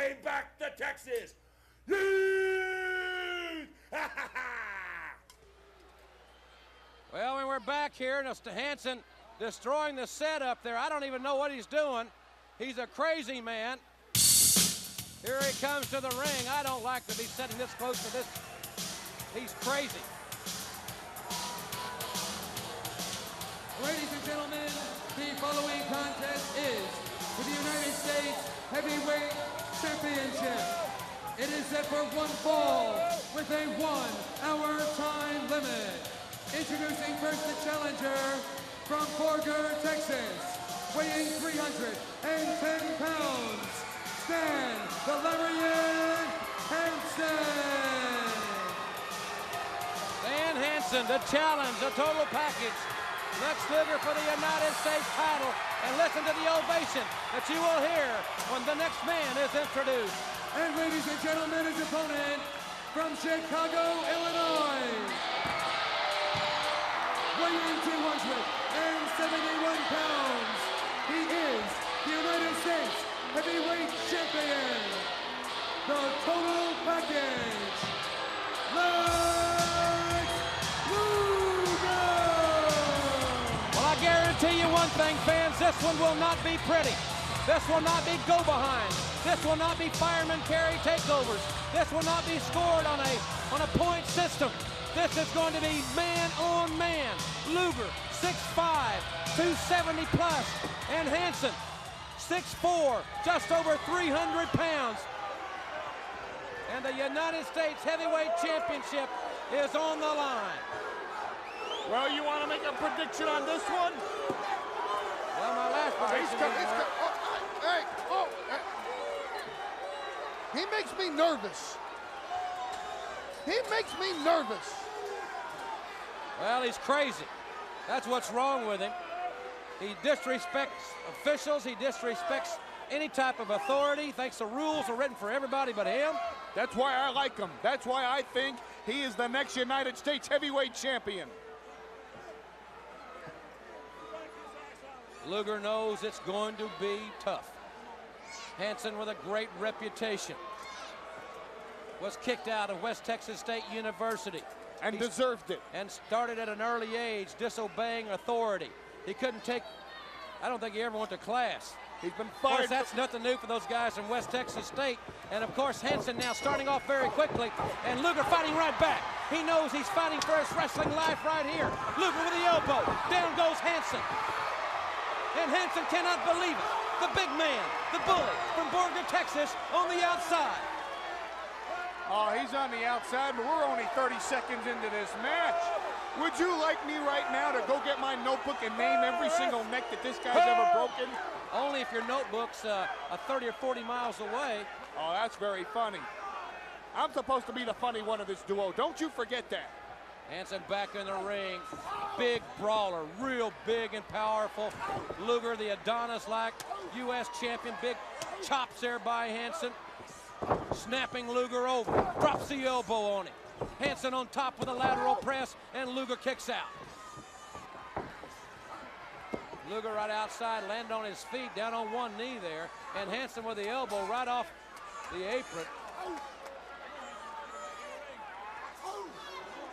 way back to Texas. Yeet! Well, we're back here, and it's Hansen destroying the setup there. I don't even know what he's doing. He's a crazy man. Here he comes to the ring. I don't like to be sitting this close to this. He's crazy. Ladies and gentlemen, the following contest is for the United States Heavyweight Championship. It is set for one fall with a 1-hour time limit. Introducing first the challenger from Borger, Texas, weighing 310 pounds, Stan the Lariat Hansen. Stan Hansen, the challenge, the total package. Lex Luger for the United States title. And listen to the ovation that you will hear when the next man is introduced. And ladies and gentlemen, his opponent from Chicago, Illinois, weighing 271 pounds, he is the United States Heavyweight Champion, the total package, Lex Luger! Well, I guarantee you one thing, fans, this one will not be pretty. This will not be go-behind. This will not be fireman carry takeovers. This will not be scored on a point system. This is going to be man-on-man. Luger, 6'5", 270 plus, and Hansen, 6'4", just over 300 pounds. And the United States Heavyweight Championship is on the line. Well, you want to make a prediction on this one? Well, my last prediction He makes me nervous. He makes me nervous. Well, he's crazy. That's what's wrong with him. He disrespects officials. He disrespects any type of authority. Thinks the rules are written for everybody but him. That's why I like him. That's why I think he is the next United States Heavyweight Champion. Luger knows it's going to be tough. Hansen, with a great reputation, was kicked out of West Texas State University. And deserved it. And started at an early age disobeying authority. He couldn't take, I don't think he ever went to class. He's been Of fired. course, that's nothing new for those guys from West Texas State. And of course, Hansen now starting off very quickly, and Luger fighting right back. He knows he's fighting for his wrestling life right here. Luger with the elbow. Down goes Hansen. And Hansen cannot believe it. The big man, the bully from Borger, Texas, on the outside. Oh, he's on the outside, but we're only 30 seconds into this match. Would you like me right now to go get my notebook and name every single neck that this guy's ever broken? Only if your notebook's 30 or 40 miles away. Oh, that's very funny. I'm supposed to be the funny one of this duo. Don't you forget that. Hansen back in the ring. Big brawler, real big and powerful. Luger, the Adonis-like U.S. champion. Big chops there by Hansen. Snapping Luger over. Drops the elbow on him. Hansen on top with a lateral press, and Luger kicks out. Luger right outside, landed on his feet, down on one knee there, and Hansen with the elbow right off the apron.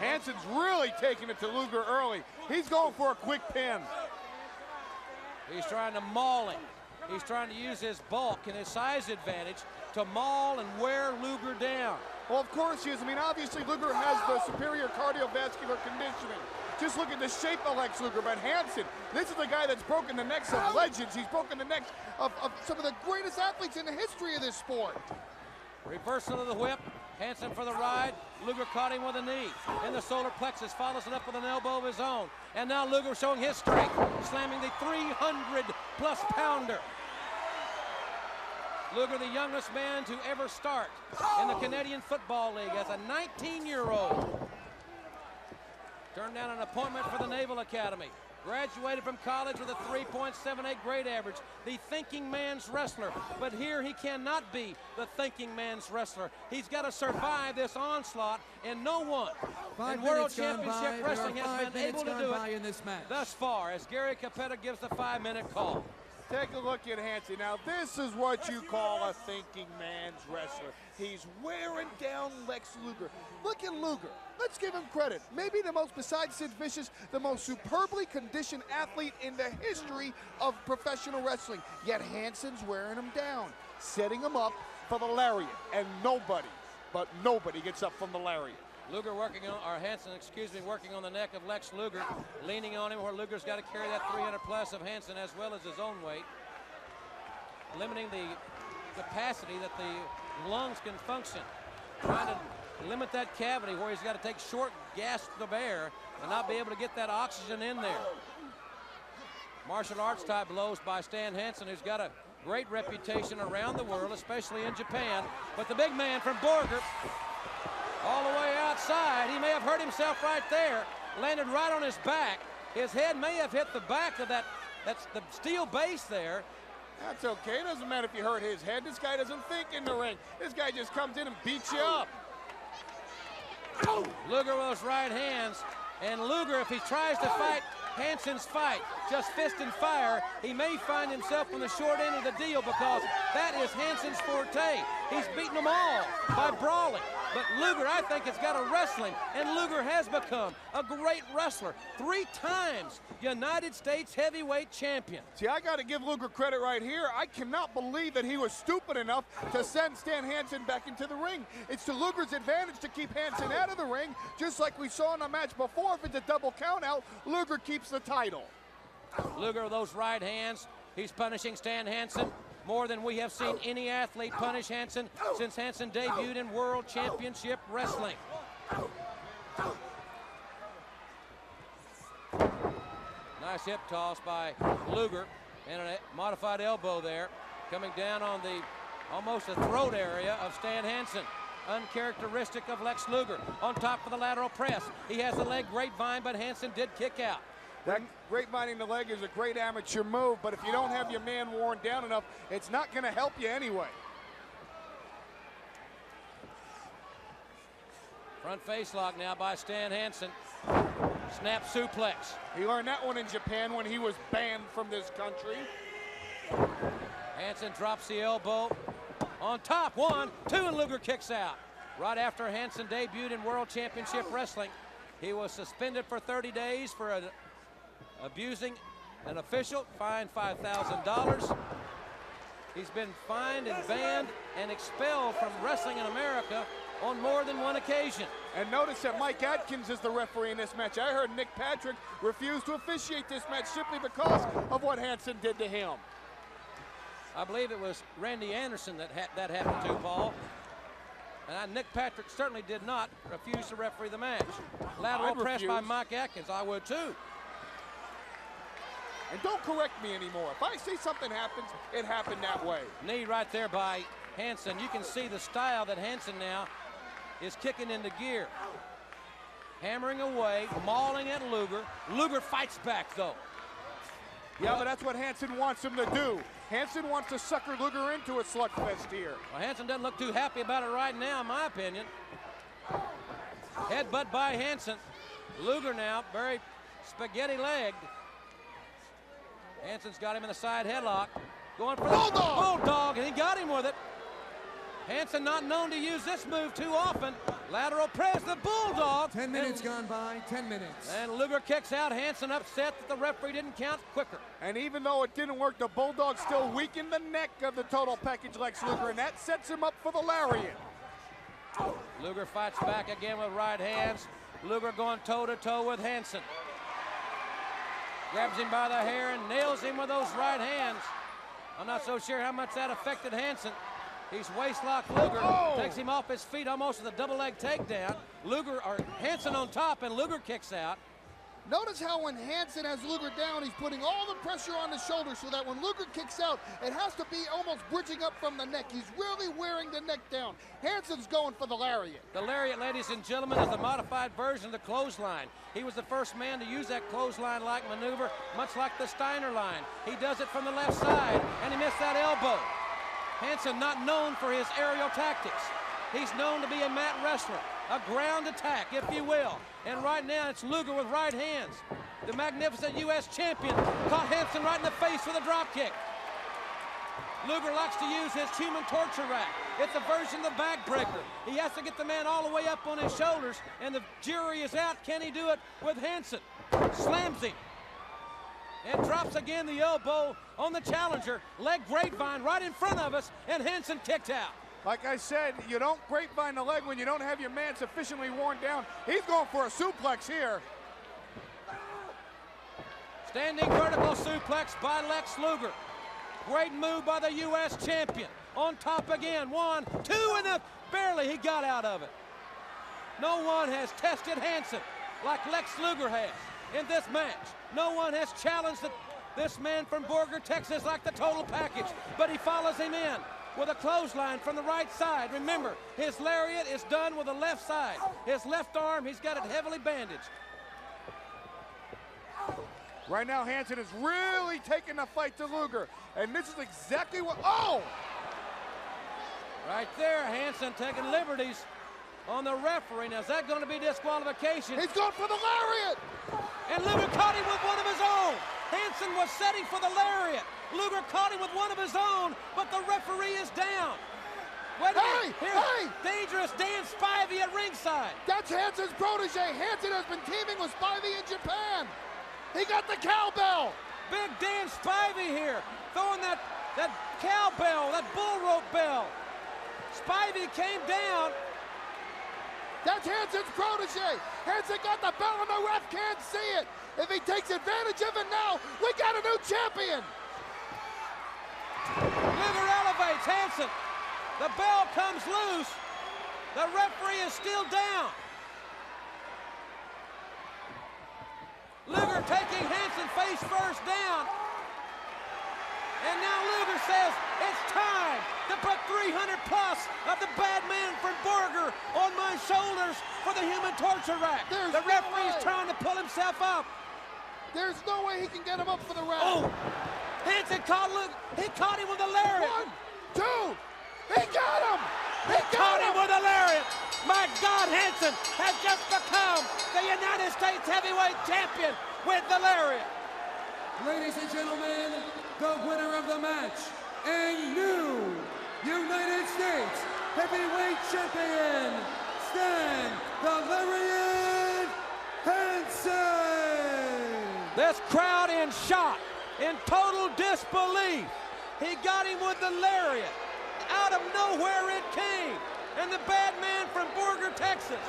Hansen's really taking it to Luger early. He's going for a quick pin. He's trying to maul him. He's trying to use his bulk and his size advantage to maul and wear Luger down. Well, of course he is. I mean, obviously Luger has the superior cardiovascular conditioning. Just look at the shape of Lex Luger. But Hansen, this is the guy that's broken the necks of legends. He's broken the necks of some of the greatest athletes in the history of this sport. Reversal of the whip. Hansen for the ride. Luger caught him with a knee in the solar plexus, follows it up with an elbow of his own. And now Luger showing his strength, slamming the 300-plus pounder. Luger, the youngest man to ever start in the Canadian Football League as a 19-year-old. Turned down an appointment for the Naval Academy. Graduated from college with a 3.78 grade average. The thinking man's wrestler. But here he cannot be the thinking man's wrestler. He's got to survive this onslaught, and no one in World Championship Wrestling has been able to do it in this match. thus far, as Gary Capetta gives the 5-minute call. Take a look at Hansen. Now, this is what you call a thinking man's wrestler. He's wearing down Lex Luger. Look at Luger. Let's give him credit. Maybe the most, besides Sid Vicious, the most superbly conditioned athlete in the history of professional wrestling. Yet Hansen's wearing him down, setting him up for the lariat. And nobody, but nobody gets up from the lariat. Luger working on, or Hansen, excuse me, working on the neck of Lex Luger, leaning on him where Luger's got to carry that 300 plus of Hansen as well as his own weight, limiting the capacity that the lungs can function, trying to limit that cavity where he's got to take short gasps of air and not be able to get that oxygen in there. Martial arts type blows by Stan Hansen, who's got a great reputation around the world, especially in Japan. But the big man from Borger, all the way outside, he may have hurt himself right there, landed right on his back. His head may have hit the back of that's the steel base there. That's okay, it doesn't matter if you hurt his head. This guy doesn't think in the ring. This guy just comes in and beats you up. Luger with those right hands, and Luger, if he tries to fight Hansen's fight, just fist and fire, he may find himself on the short end of the deal because that is Hansen's forte. He's beaten them all by brawling. But Luger, I think, has got a wrestling, and Luger has become a great wrestler. 3 times United States heavyweight champion. See, I got to give Luger credit right here. I cannot believe that he was stupid enough to send Stan Hansen back into the ring. It's to Luger's advantage to keep Hansen out of the ring, just like we saw in the match before. If it's a double countout, Luger keeps the title. Luger with those right hands. He's punishing Stan Hansen more than we have seen any athlete punish Hansen since Hansen debuted in World Championship Wrestling. Nice hip toss by Luger and a modified elbow there, coming down on the almost the throat area of Stan Hansen. Uncharacteristic of Lex Luger. On top for the lateral press. He has the leg grapevine, but Hansen did kick out. That grapevining the leg is a great amateur move, but if you don't have your man worn down enough, it's not going to help you anyway. Front face lock now by Stan Hansen. Snap suplex. He learned that one in Japan when he was banned from this country. Hansen drops the elbow. On top, 1, 2, and Luger kicks out. Right after Hansen debuted in World Championship Wrestling, he was suspended for 30 days for abusing an official, fined $5,000. He's been fined and banned and expelled from wrestling in America on more than one occasion. And notice that Mike Atkins is the referee in this match. I heard Nick Patrick refuse to officiate this match simply because of what Hansen did to him. I believe it was Randy Anderson that happened to, Paul. And Nick Patrick certainly did not refuse to referee the match. Lateral press by Mike Atkins. I would too. And don't correct me anymore. If I see something happens, it happened that way. Knee right there by Hansen. You can see the style that Hansen now is kicking into gear. Hammering away, mauling at Luger. Luger fights back though. Yeah, but that's what Hansen wants him to do. Hansen wants to sucker Luger into a slugfest here. Well, Hansen doesn't look too happy about it right now, in my opinion. Headbutt by Hansen. Luger now, very spaghetti-legged. Hansen's got him in the side headlock. Going for the bulldog, and he got him with it. Hansen not known to use this move too often. Lateral press, the bulldog. 10 minutes gone by, 10 minutes. And Luger kicks out. Hansen upset that the referee didn't count quicker. And even though it didn't work, the bulldog still weakened the neck of the total package Lex Luger, and that sets him up for the lariat. Luger fights back again with right hands. Luger going toe-to-toe with Hansen. Grabs him by the hair and nails him with those right hands. I'm not so sure how much that affected Hansen. He's waist-locked Luger, takes him off his feet almost with a double-leg takedown. Hansen on top, and Luger kicks out. Notice how when Hansen has Luger down, he's putting all the pressure on the shoulders so that when Luger kicks out, it has to be almost bridging up from the neck. He's really wearing the neck down. Hansen's going for the lariat. The lariat, ladies and gentlemen, is the modified version of the clothesline. He was the first man to use that clothesline-like maneuver, much like the Steiner line. He does it from the left side, and he missed that elbow. Hansen not known for his aerial tactics. He's known to be a mat wrestler, a ground attack, if you will. And right now, it's Luger with right hands. The magnificent U.S. champion caught Hansen right in the face with a drop kick. Luger likes to use his human torture rack. It's a version of the backbreaker. He has to get the man all the way up on his shoulders, and the jury is out. Can he do it with Hansen? Slams him. And drops again the elbow on the challenger. Leg grapevine right in front of us, and Hansen kicked out. Like I said, you don't grapevine the leg when you don't have your man sufficiently worn down. He's going for a suplex here. Standing vertical suplex by Lex Luger. Great move by the U.S. champion. On top again, 1, 2, and barely he got out of it. No one has tested Hansen like Lex Luger has in this match. No one has challenged this man from Borger, Texas like the total package, but he follows him in with a clothesline from the right side. Remember, his lariat is done with the left side. His left arm, he's got it heavily bandaged. Right now, Hansen is really taking the fight to Luger, and this is exactly what, oh! Right there, Hansen taking liberties on the referee. Now, is that going to be disqualification? He's going for the lariat! And Luger caught him with one of his own. Hansen was setting for the lariat. Luger caught him with one of his own, but the referee is down. Wait a minute. Here's dangerous Dan Spivey at ringside. That's Hansen's protege. Hansen has been teaming with Spivey in Japan. He got the cowbell. Big Dan Spivey here, throwing that cowbell, that bull rope bell. Spivey came down. That's Hansen's protege. Hansen got the bell and the ref can't see it. If he takes advantage of it now, we got a new champion. Luger elevates Hansen. The bell comes loose. The referee is still down. Luger taking Hansen face first down. And now Luger says it's time to put 300 plus of the bad man from Borger on my shoulders for the human torture rack. The referee's trying to pull himself up. There's no way he can get him up for the rack. Oh, Hansen caught Luger. He caught him with a lariat. 1, 2, he got him. He Caught got him with a lariat. My God, Hansen has just become the United States heavyweight champion with the lariat. Ladies and gentlemen, the winner of the match, a new United States heavyweight champion, Stan the Lariat Hansen. This crowd in shock, in total disbelief. He got him with the lariat. Out of nowhere it came. And the bad man from Borger, Texas.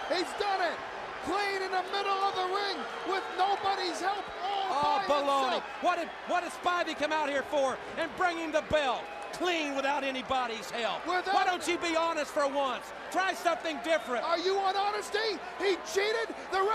He's done it. Clean in the middle of the ring with nobody's help. Oh, by baloney. himself. What did Spivey come out here for and bring him the belt? Clean without anybody's help. Why don't you be honest for once? Try something different. Are you on honesty? He cheated. The ref